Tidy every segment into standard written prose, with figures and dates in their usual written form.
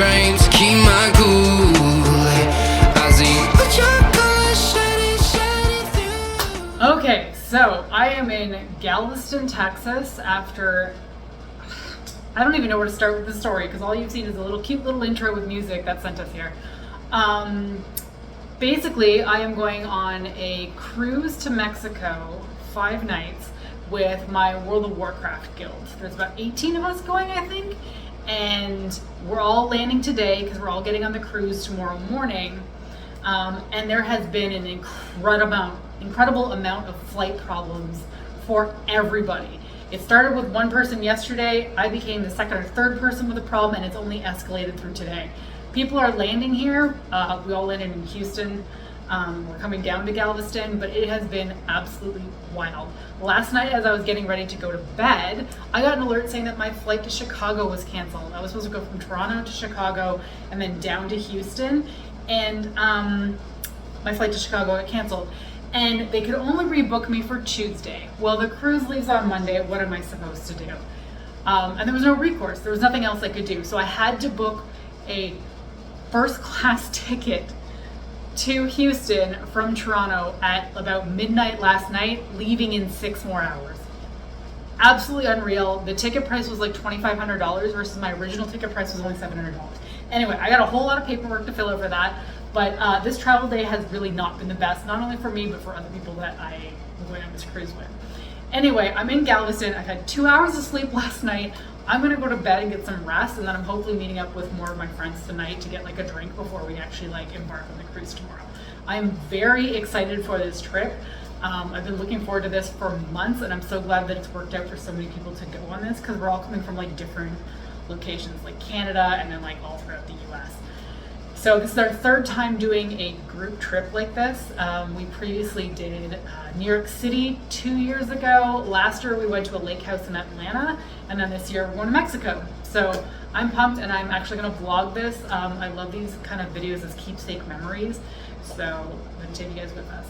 trying to keep my cool. I see what your colors shining through. Okay, so I am in Galveston, Texas after, I don't even know where to start with the story because all you've seen is a little cute little intro with music that sent us here. Basically, I am going on a cruise to Mexico, 5 nights, with my World of Warcraft guild. There's about 18 of us going, I think, and we're all landing today because we're all getting on the cruise tomorrow morning. And there has been an incredible amount of flight problems for everybody. It started with one person yesterday. I became the second or third person with a problem, and it's only escalated through today. People are landing here. We all landed in Houston. We're coming down to Galveston, but it has been absolutely wild. Last night, as I was getting ready to go to bed, I got an alert saying that my flight to Chicago was canceled. I was supposed to go from Toronto to Chicago and then down to Houston, and my flight to Chicago got canceled. And they could only rebook me for Tuesday. Well, the cruise leaves on Monday. What am I supposed to do? And there was no recourse. There was nothing else I could do. So I had to book a first class ticket to Houston from Toronto at about midnight last night, leaving in 6 more hours. Absolutely unreal. The ticket price was like $2,500 versus my original ticket price was only $700. Anyway, I got a whole lot of paperwork to fill out for that, but this travel day has really not been the best, not only for me, but for other people that I am going on this cruise with. Anyway, I'm in Galveston. I've had 2 hours of sleep last night. I'm gonna go to bed and get some rest, and then I'm hopefully meeting up with more of my friends tonight to get like a drink before we actually like embark on the cruise tomorrow. I am very excited for this trip. I've been looking forward to this for months, and I'm so glad that it's worked out for so many people to go on this because we're all coming from like different locations, like Canada and then like all throughout the US. So this is our 3rd time doing a group trip like this. We previously did New York City 2 years ago. Last year we went to a lake house in Atlanta, and then this year we're going to Mexico. So I'm pumped, and I'm actually going to vlog this. I love these kind of videos as keepsake memories. So I'm going to take you guys with us.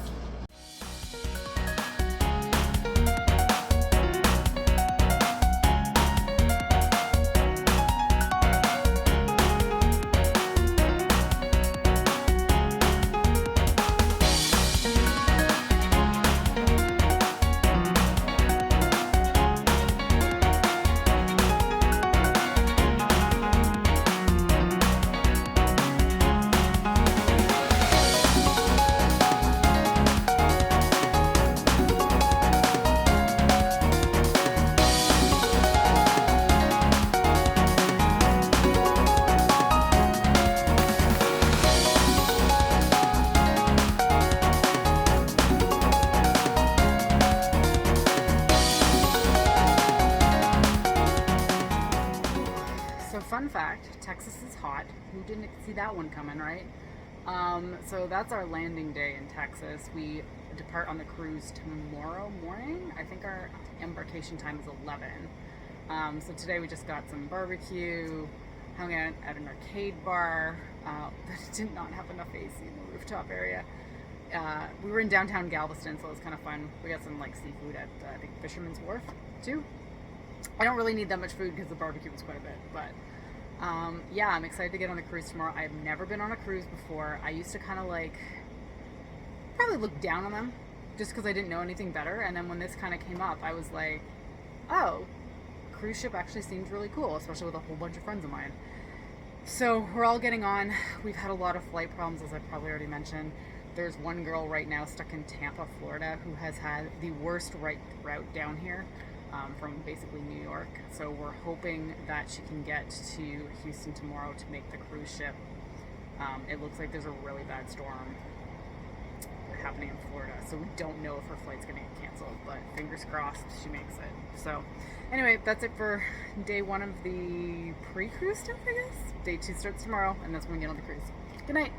Fun fact, Texas is hot. Who didn't see that one coming, right? So that's our landing day in Texas. We depart on the cruise tomorrow morning. I think our embarkation time is 11. So today we just got some barbecue, hung out at an arcade bar, but it did not have enough AC in the rooftop area. We were in downtown Galveston, so it was kind of fun. We got some like seafood at I think Fisherman's Wharf too. I don't really need that much food because the barbecue was quite a bit, but yeah, I'm excited to get on the cruise tomorrow. I've never been on a cruise before. I used to kind of like probably look down on them just because I didn't know anything better, and then when this kind of came up, I was like, oh, cruise ship actually seems really cool, especially with a whole bunch of friends of mine. So we're all getting on. We've had a lot of flight problems, as I probably already mentioned. There's one girl right now stuck in Tampa, Florida, who has had the worst route down here. From basically New York. So we're hoping that she can get to Houston tomorrow to make the cruise ship. It looks like there's a really bad storm happening in Florida, so we don't know if her flight's going to get canceled, but fingers crossed she makes it. So anyway, that's it for day 1 of the pre-cruise stuff, I guess. Day 2 starts tomorrow, and that's when we get on the cruise. Good night.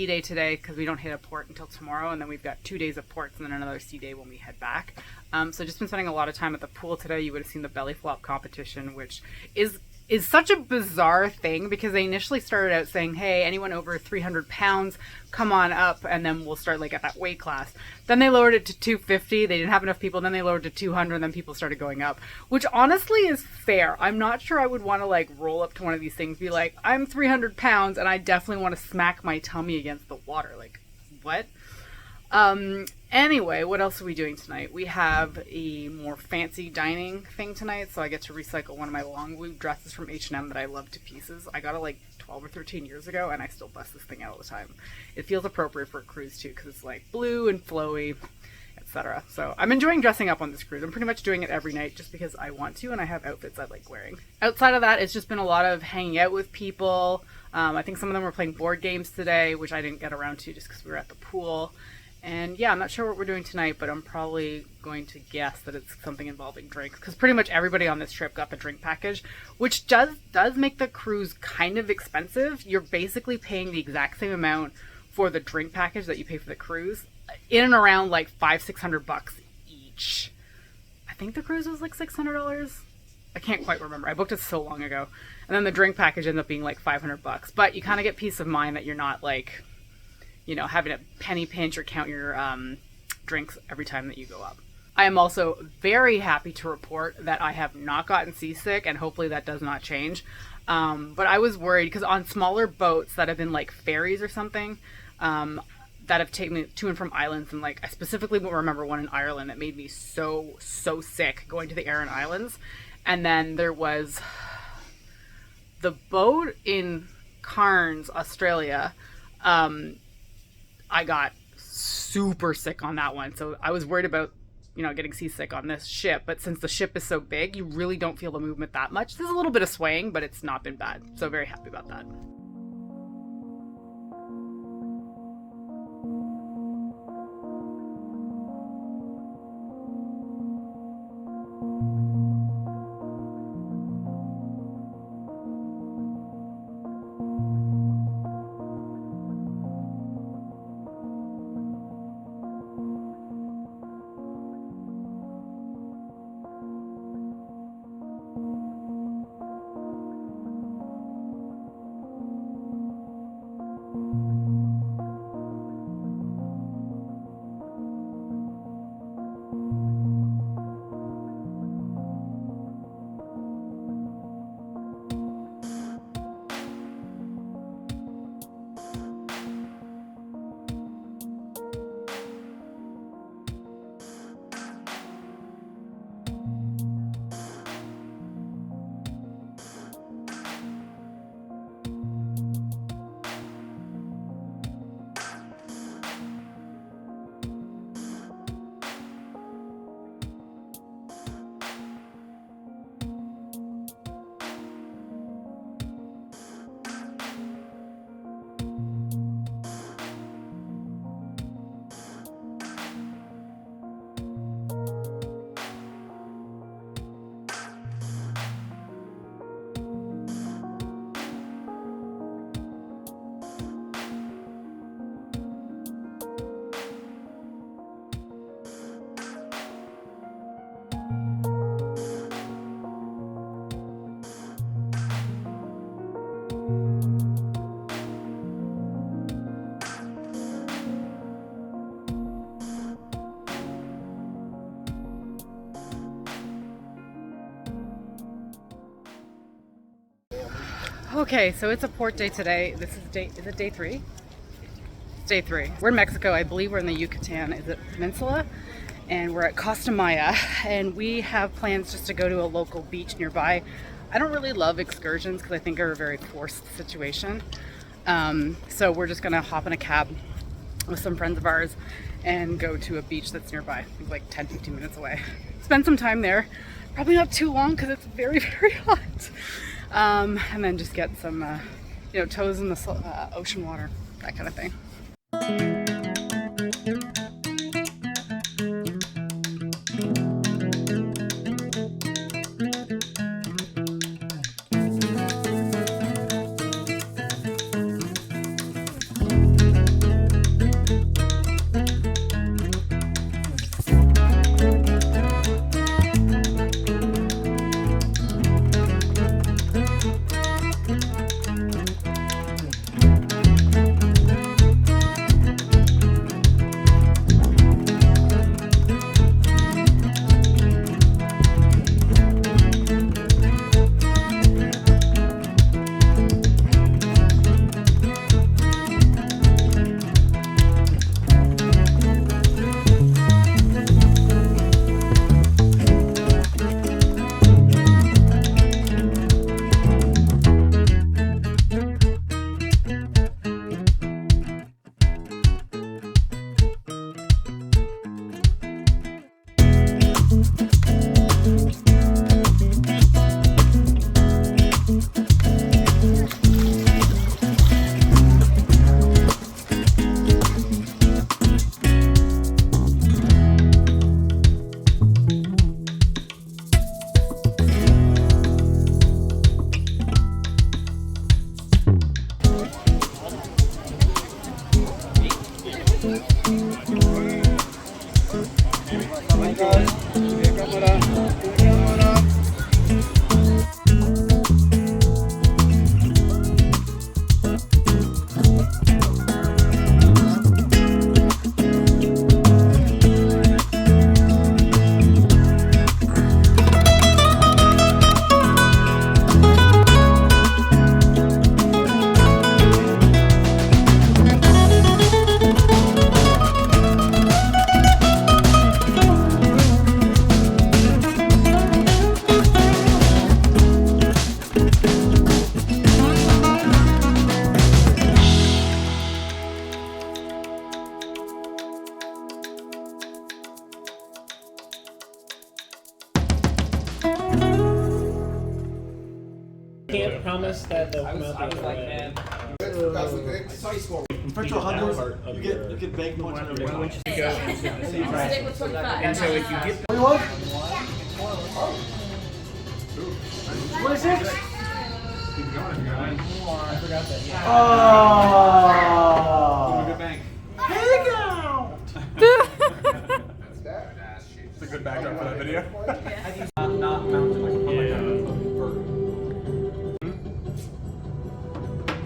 sea day today because we don't hit a port until tomorrow, and then we've got 2 days of ports and then another sea day when we head back. So just been spending a lot of time at the pool today. You would have seen the belly flop competition, which is such a bizarre thing because they initially started out saying, hey, anyone over 300 pounds, come on up, and then we'll start like at that weight class. Then they lowered it to 250. They didn't have enough people. Then they lowered it to 200, and then people started going up, which honestly is fair. I'm not sure I would want to like roll up to one of these things, be like, I'm 300 pounds, and I definitely want to smack my tummy against the water. Like, what? Anyway, what else are we doing tonight? We have a more fancy dining thing tonight, so I get to recycle one of my long blue dresses from H&M that I love to pieces. I got it like 12 or 13 years ago, and I still bust this thing out all the time. It feels appropriate for a cruise too, because it's like blue and flowy, etc. So I'm enjoying dressing up on this cruise. I'm pretty much doing it every night just because I want to, and I have outfits I like wearing. Outside of that, it's just been a lot of hanging out with people. I think some of them were playing board games today, which I didn't get around to just because we were at the pool. And yeah, I'm not sure what we're doing tonight, but I'm probably going to guess that it's something involving drinks, because pretty much everybody on this trip got the drink package, which does make the cruise kind of expensive. You're basically paying the exact same amount for the drink package that you pay for the cruise, in and around like $500-600 each. I think the cruise was like $600. I can't quite remember. I booked it so long ago. And then the drink package ends up being like $500, but you kind of get peace of mind that you're not like, you know, having to penny pinch or count your drinks every time that you go up. I am also very happy to report that I have not gotten seasick, and hopefully that does not change. But I was worried because on smaller boats that have been like ferries or something, that have taken me to and from islands, and like I specifically remember one in Ireland that made me so sick going to the Aran Islands. And then there was the boat in Cairns, Australia. I got super sick on that one. So I was worried about, you know, getting seasick on this ship. But since the ship is so big, you really don't feel the movement that much. There's a little bit of swaying, but it's not been bad. So very happy about that. Okay, so it's a port day today. Is it day 3? It's day 3. We're in Mexico. I believe we're in the Yucatan, is it Peninsula? And we're at Costa Maya, and we have plans just to go to a local beach nearby. I don't really love excursions because I think they're a very forced situation. So we're just gonna hop in a cab with some friends of ours and go to a beach that's nearby, I think like 10-15 minutes away. Spend some time there. Probably not too long because it's very, very hot. And then just get some, toes in the ocean water, that kind of thing. Can't promise that they'll come out the other way. Virtual hundreds, you get bank points on every one. Stick with 25. And so if you get 21? 26? Keep going if you're going. I forgot that. Yeah. Oh! Good bank. Hey now! It's a good backdrop for that video. Not mounted like Yeah.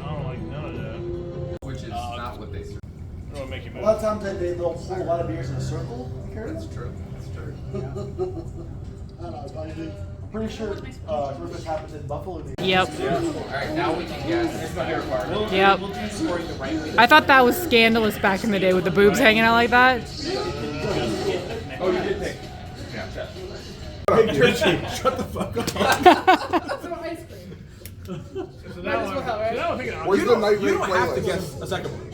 I don't like none of that. Which is not what they serve. It won't make you A move. lot of times they'll pour a lot of beers in a circle. That's true. That's true. I don't know, it's probably, I'm pretty sure Rufus happens in Buffalo. Yep. Alright, now we can guess. Here's my favorite part. Yep. We'll do scoring the right way. I thought that was scandalous back in the day with the boobs hanging out like that. Oh, you did pick. Yeah. Hey, Richie, shut the fuck up. So now I'm thinking, Where's the night You don't have to playlist? guess a second one.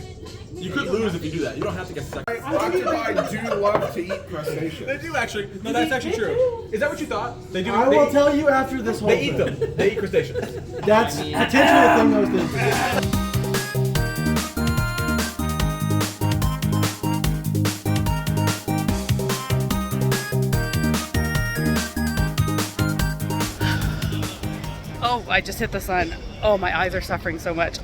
You could lose if you do that. You don't have to guess a second. Octopi do love to eat crustaceans. They do actually. No, that's actually true. Is that what you thought? They do. I they will eat, tell you after this whole They eat thing. them. They eat crustaceans. That's potentially the thing I was going to do. Oh, I just hit the sun. Oh, my eyes are suffering so much.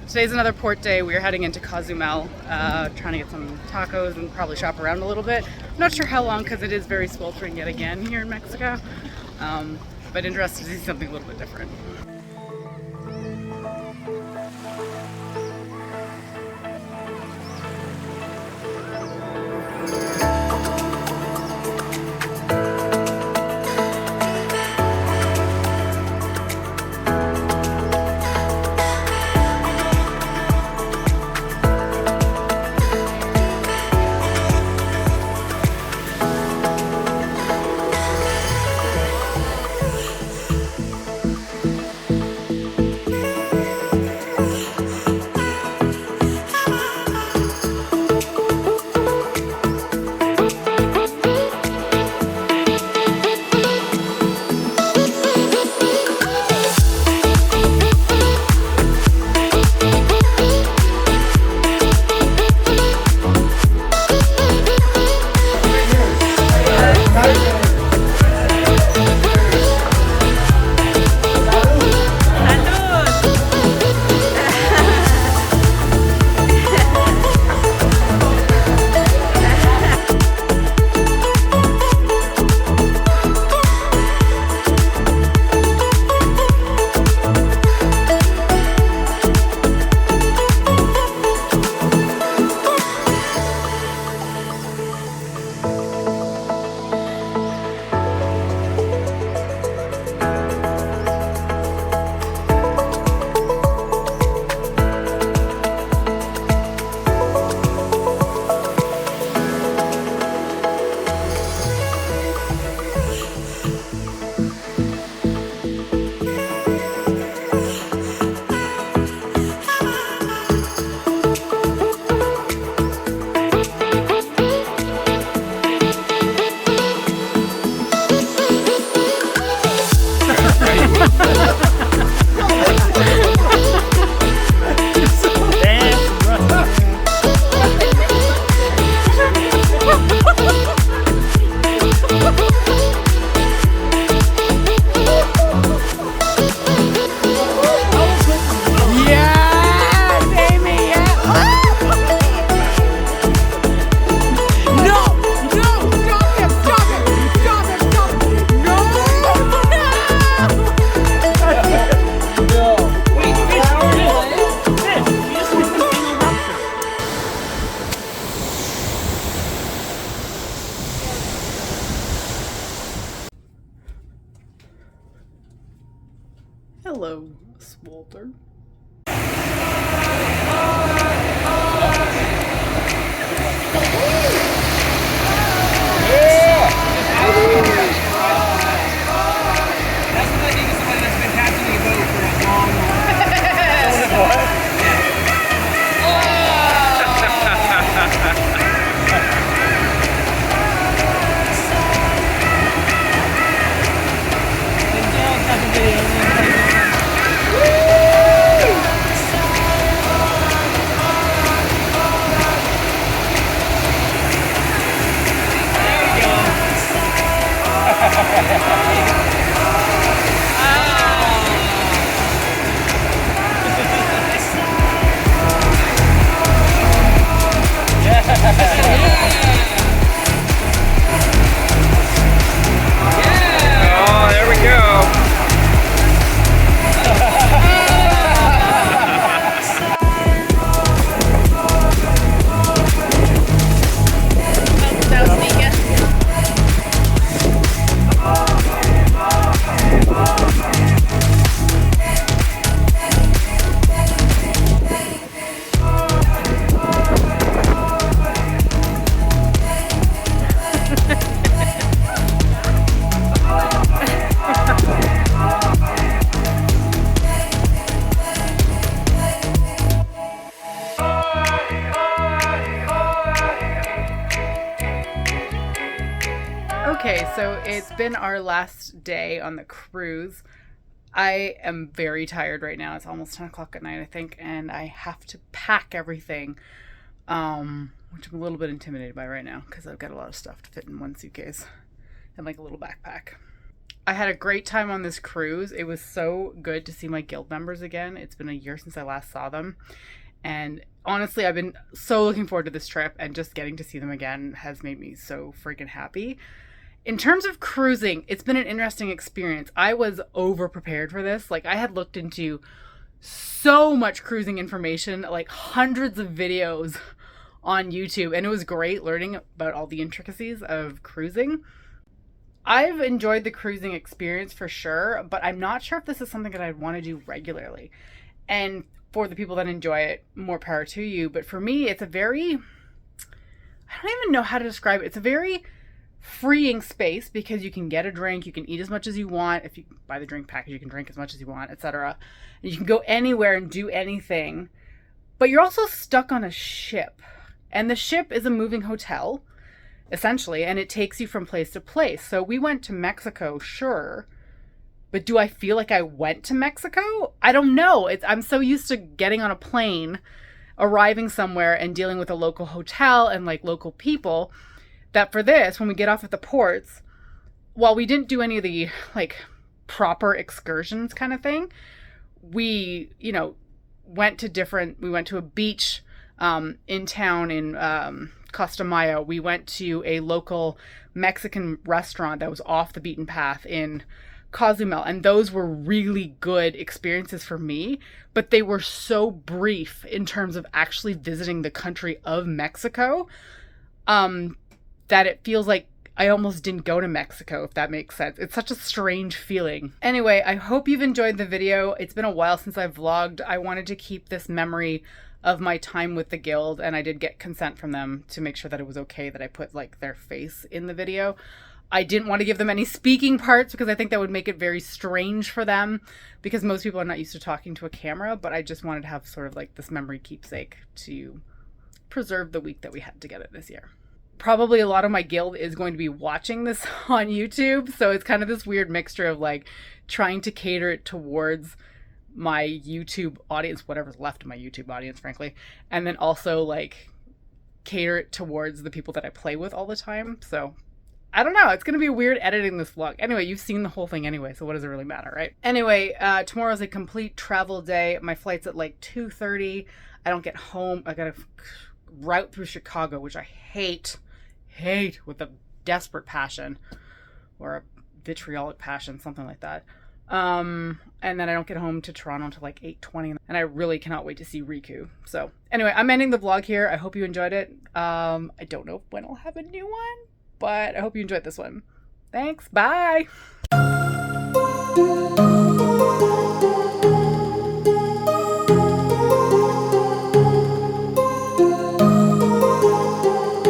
Today's another port day. We're heading into Cozumel, trying to get some tacos and probably shop around a little bit. I'm not sure how long because it is very sweltering yet again here in Mexico, but interested to see something a little bit different. Hello, Swalter. That's what I think of somebody that's been captaining a boat for a long time. Oh, there we go. Okay, so it's been our last day on the cruise. I am very tired right now. It's almost 10 o'clock at night, I think, and I have to pack everything, which I'm a little bit intimidated by right now because I've got a lot of stuff to fit in one suitcase and like a little backpack. I had a great time on this cruise. It was so good to see my guild members again. It's been a year since I last saw them. And honestly, I've been so looking forward to this trip, and just getting to see them again has made me so freaking happy. In terms of cruising, it's been an interesting experience. I was over prepared for this. Like, I had looked into so much cruising information, like hundreds of videos on YouTube, and it was great learning about all the intricacies of cruising. I've enjoyed the cruising experience for sure, but I'm not sure if this is something that I'd want to do regularly. And for the people that enjoy it, more power to you. But for me, it's a very, I don't even know how to describe it. It's a very freeing space because you can get a drink, you can eat as much as you want. If you buy the drink package, you can drink as much as you want, etc. And you can go anywhere and do anything. But you're also stuck on a ship. And the ship is a moving hotel, essentially, and it takes you from place to place. So we went to Mexico, sure. But do I feel like I went to Mexico? I don't know. I'm so used to getting on a plane, arriving somewhere and dealing with a local hotel and like local people, that for this, when we get off at the ports, while we didn't do any of the like proper excursions kind of thing, we, went to a beach in town in Costa Maya. We went to a local Mexican restaurant that was off the beaten path in Cozumel, and those were really good experiences for me, but they were so brief in terms of actually visiting the country of Mexico, that it feels like I almost didn't go to Mexico, if that makes sense. It's such a strange feeling. Anyway, I hope you've enjoyed the video. It's been a while since I've vlogged. I wanted to keep this memory of my time with the guild, and I did get consent from them to make sure that it was okay that I put like their face in the video. I didn't want to give them any speaking parts because I think that would make it very strange for them, because most people are not used to talking to a camera, but I just wanted to have sort of like this memory keepsake to preserve the week that we had together this year. Probably a lot of my guild is going to be watching this on YouTube, so it's kind of this weird mixture of like trying to cater it towards my YouTube audience, whatever's left of my YouTube audience, frankly, and then also like cater it towards the people that I play with all the time. So I don't know, it's gonna be weird editing this vlog. Anyway, you've seen the whole thing anyway, so what does it really matter, right? Anyway, tomorrow's a complete travel day. My flight's at like 2:30. I don't get home. I gotta route through Chicago, which I hate with a desperate passion, or a vitriolic passion, something like that. And then I don't get home to Toronto until like 8:20, and I really cannot wait to see Riku. So anyway, I'm ending the vlog here. I hope you enjoyed it. I don't know when I'll have a new one, but I hope you enjoyed this one. Thanks. Bye.